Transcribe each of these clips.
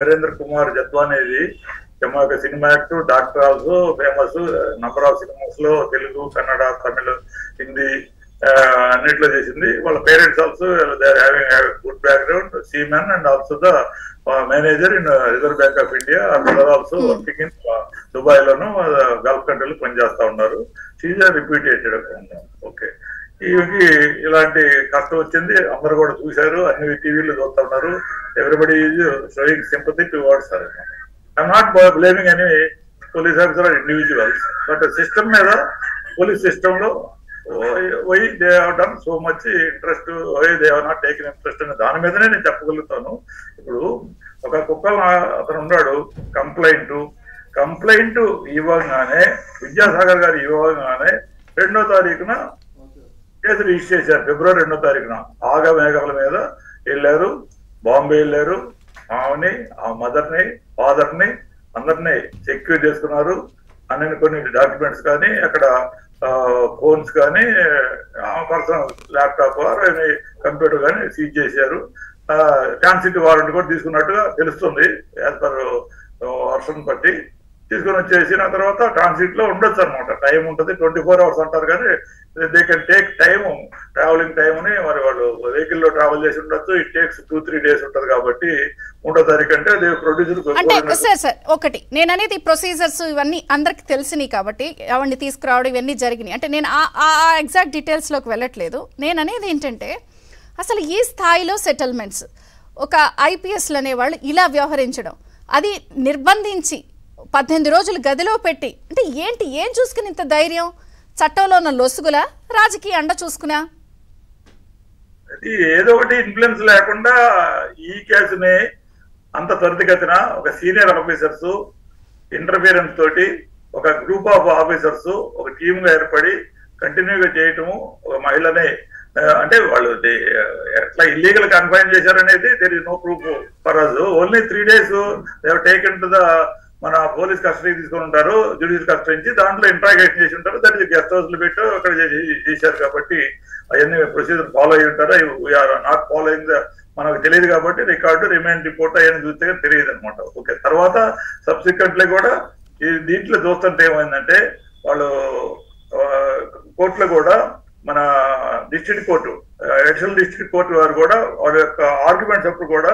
నరేంద్ర కుమార్ జత్వానేది cinema actor, doctor also famous. Number of cinemas లో తెలుగు, కన్నడ, తమిళ, హిందీ అన్నిట్లో చేసింది. వాళ్ళ parents also they are having good background, seaman and also the manager in Reserve Bank of India. అందరూ also working in Dubai లోను Gulf కంట్రీలో పనిచేస్తా ఉన్నారు. She's reputed. ఓకే, ఈమెకి ఇలాంటి కష్టం వచ్చింది. అందరు కూడా చూశారు, అన్ని టీవీలు చూస్తా ఉన్నారు. Everybody is showing sympathy towards her. I'm not blaming any police officer or individuals, but system మీద, పోలీస్ సిస్టమ్ లో why they have done so much interest, why they have not taken interest అనే దాని మీదనే నేను చెప్పగలుగుతాను. ఇప్పుడు ఒక కుక్కలు అతను ఉన్నాడు, కంప్లైంట్ ఇవ్వగానే, విద్యాసాగర్ గారు ఇవ్వగానే 2వ తారీఖున కేసు రిజిస్టర్ చేశారు. ఫిబ్రవరి 2వ తారీఖున ఆగమేఘాల మీద వెళ్ళారు, బాంబే వెళ్ళారు. ఆమెని, ఆ మదర్ని, ఫాదర్ని అందరినీ సెక్యూర్ చేసుకున్నారు. అన్ని కొన్ని డాక్యుమెంట్స్ కానీ, అక్కడ ఫోన్స్ కానీ, పర్సనల్ ల్యాప్టాప్ కంప్యూటర్ కానీ సీజ్ చేశారు. ట్రాన్సిట్ వారెంట్ కూడా తీసుకున్నట్టుగా తెలుస్తుంది. యాజ్ పర్ వర్షన్ బట్టి తీసుకొని వచ్చేసిన తర్వాత ట్రాన్సిట్ లో ఉండొచ్చు అనమాట. టైం ఉంటుంది, 24 hours అంటారు, కానీ they can take time, travelling time ని. మరి వాళ్ళు వెహికల్ లో ట్రావెల్ చేసి ఉండొచ్చు. ఇట్ టేక్స్ 2-3 days ఉంటుంది. కాబట్టి 3వ తారీఖు అంటే దే ప్రొడ్యూసర్. అంటే సార్ ఒకటి నేను అనేది ప్రొసీజర్స్ ఇవన్నీ అందరికి తెలిసినాయి కాబట్టి అవన్నీ తీసుకురావడం ఇవన్నీ జరిగినాయి. అంటే నేను ఆ ఎగ్జాక్ట్ డీటెయిల్స్ లోకి వెళ్ళట్లేదు. నేను అనేది ఏంటంటే అసలు ఈ స్థాయిలో సెటిల్మెంట్స్, ఒక ఐపీఎస్లు అనేవాళ్ళు ఇలా వ్యవహరించడం, అది నిర్బంధించి 18 రోజులు గదిలో పెట్టి, అంటే ఏంటి, ఏం చూసుకుని ఇంత ధైర్యం? చట్టంలో ఉన్న లొసుగులా, రాజకీయ అండ చూసుకున్నా? ఏదో ఒకటి ఇన్ఫ్లుయెన్స్ లేకుండా ఈ కేసుని అంత త్వరితగతిన ఒక సీనియర్ ఆఫీసర్స్ ఇంటర్ఫియరెన్స్ తోటి ఒక గ్రూప్ ఆఫ్ ఆఫీసర్స్ ఒక టీమ్ గా ఏర్పడి కంటిన్యూగా చేయటము, ఒక మహిళని అంటే వాళ్ళు ఎట్లా ఇల్లీగల్ కన్ఫైన్ చేశారనేది there is no proof for us. Only 3 days they have taken to the మన పోలీస్ కస్టడీ తీసుకొని ఉంటారు, జ్యుడిషియల్ కస్టడీ నుంచి. దాంట్లో ఇంట్రాగేషన్ చేసి ఉంటారు. దట్ ఈస్ గెస్ట్ హౌస్ లో పెట్టి అక్కడ చేశారు. కాబట్టి అవన్నీ ప్రొసీజర్ ఫాలో అయ్యి ఉంటారు. వీఆర్ నాట్ ఫాలోయింగ్ ద, మనకు తెలియదు కాబట్టి రికార్డు, రిమైండ్ రిపోర్ట్ అవన్నీ చూస్తే తెలియదు అనమాట. ఓకే, తర్వాత సబ్సిక్వెంట్లీ కూడా ఈ దీంట్లో చూస్తుంటే ఏమైందంటే, వాళ్ళు కోర్టులో కూడా, మన district court, additional district court వారు కూడా వాళ్ళ యొక్క ఆర్గ్యుమెంట్స్ అప్పుడు కూడా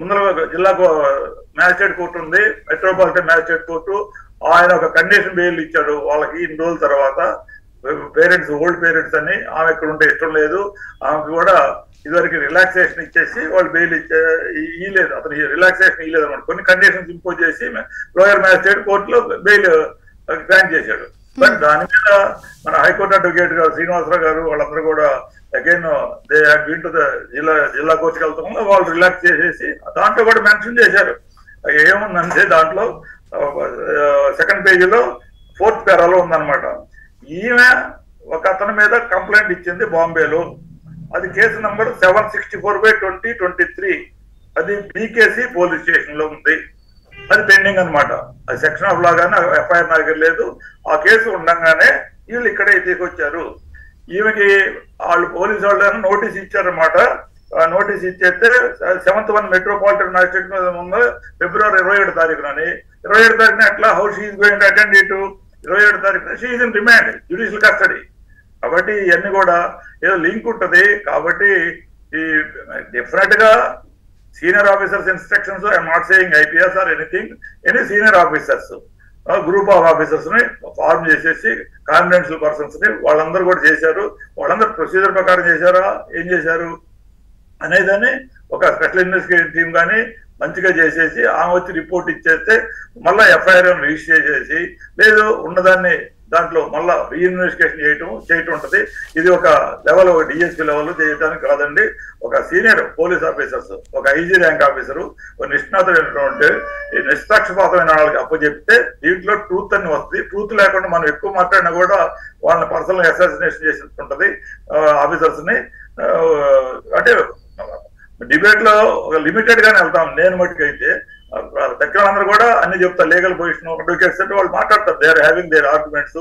ముందర జిల్లా మ్యాజిస్ట్రేట్ కోర్టు ఉంది, మెట్రోపాలిటన్ మ్యాజిస్ట్రేట్ కోర్టు, ఆయన ఒక కండిషన్ బెయిల్ ఇచ్చాడు వాళ్ళకి. ఇన్ని రోజుల తర్వాత పేరెంట్స్, ఓల్డ్ పేరెంట్స్ అని, ఆమె ఇక్కడ ఉంటే ఇష్టం లేదు, ఆమెకు కూడా ఇదివరకు రిలాక్సేషన్ ఇచ్చేసి వాళ్ళు బెయిల్ ఇయ్యలేదు, అతను రిలాక్సేషన్ ఇయ్యలేదు అనమాట. కొన్ని కండిషన్స్ ఇంపోజ్ చేసి లోయర్ మ్యాజిస్ట్రేట్ కోర్టులో బెయిల్ గ్రాంట్ చేశాడు. బట్ దాని మీద మన హైకోర్టు అడ్వకేట్ గారు శ్రీనివాసరావు గారు వాళ్ళందరూ కూడా again they had been to the జిల్లా కోర్టుకి వెళ్తాము, వాళ్ళు రిలాక్స్ చేసేసి దాంట్లో కూడా మెన్షన్ చేశారు. ఏముందంటే దాంట్లో 2nd పేజీలో 4th పేరాలో ఉందన్నమాట. ఈమె ఒక అతని మీద కంప్లైంట్ ఇచ్చింది బాంబేలో. అది కేసు నంబర్ 764/2023. అది బీకేసీ పోలీస్ స్టేషన్ లో ఉంది. అది పెండింగ్ అనమాట. అది సెక్షన్ ఆఫ్ లా గానీ ఎఫ్ఐఆర్ దగ్గర లేదు. ఆ కేసు ఉండగానే వీళ్ళు ఇక్కడే తీసుకొచ్చారు. ఈమెకి వాళ్ళు పోలీసు వాళ్ళు నోటీస్ ఇచ్చారనమాట. నోటీస్ ఇచ్చేస్తే 7th మెట్రోపాలిటన్ మ్యాజిస్ట్రేట్ మీద ఉంది ఫిబ్రవరి 27వ తారీఖునని. 27వ తారీఖున ఎట్లా, how she is going to attend it? 27వ తారీఖున she is in remand, judicial custody. కాబట్టి ఇవన్నీ కూడా ఏదో లింక్ ఉంటుంది. కాబట్టి ఈ డెఫినెట్ గా senior officers instructions, I'm not saying IPS or anything, any senior officers group of officers ని ఫార్మ్ చేసేసి కాన్ఫిడెన్షియల్ పర్సన్స్ ని వాళ్ళందరూ కూడా చేశారు. వాళ్ళందరూ ప్రొసీజర్ ప్రకారం చేశారా, ఏం చేశారు అనేదాన్ని ఒక స్పెషల్ ఇన్వెస్టిగేషన్ టీమ్ కానీ మంచిగా చేసేసి ఆమె వచ్చి రిపోర్ట్ ఇచ్చేస్తే మళ్ళీ ఎఫ్ఐఆర్ రిజిస్టర్ చేసి, లేదు ఉన్నదాన్ని దాంట్లో మళ్ళా రీఇన్వెస్టిగేషన్ చేయటం ఉంటుంది. ఇది ఒక లెవెల్, ఒక డిఎస్పీ లెవెల్ చేయడానికి కాదండి. ఒక సీనియర్ పోలీస్ ఆఫీసర్స్, ఒక ఐజీ ర్యాంక్ ఆఫీసరు, ఒక నిష్ణాతుడైనటువంటి నిష్పక్షపాతమైన వాళ్ళకి అప్పచెప్తే దీంట్లో ట్రూత్ అని వస్తుంది. ట్రూత్ లేకుండా మనం ఎక్కువ మాట్లాడినా కూడా వాళ్ళని పర్సనల్ అసాసినేషన్ చేసినట్టు ఉంటుంది ఆఫీసర్స్ ని. అంటే డిబేట్ లో ఒక లిమిటెడ్ గానే వెళ్తాం. నేను మట్టుకైతే దగ్గర అందరూ కూడా అన్ని చెప్తారు. లీగల్ పొజిషన్ అడ్వకేట్స్ అంటే వాళ్ళు మాట్లాడతారు. They are having their arguments.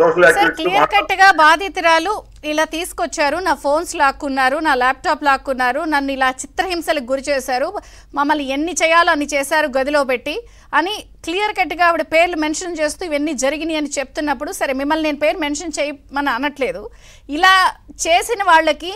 Social clear cut గా బాధితురాలు ఇలా తీసుకొచ్చారు, నా ఫోన్స్ లాక్కున్నారు, నా ల్యాప్టాప్ లాక్కున్నారు, నన్ను ఇలా చిత్రహింసలకు గురి చేశారు, మమ్మల్ని ఎన్ని చేయాలో అన్ని చేశారు గదిలో పెట్టి అని క్లియర్ కట్గా ఆవిడ పేర్లు మెన్షన్ చేస్తూ ఇవన్నీ జరిగినాయి అని చెప్తున్నప్పుడు, సరే మిమ్మల్ని నేను పేరు మెన్షన్ చేయమని అనట్లేదు, ఇలా చేసిన వాళ్ళకి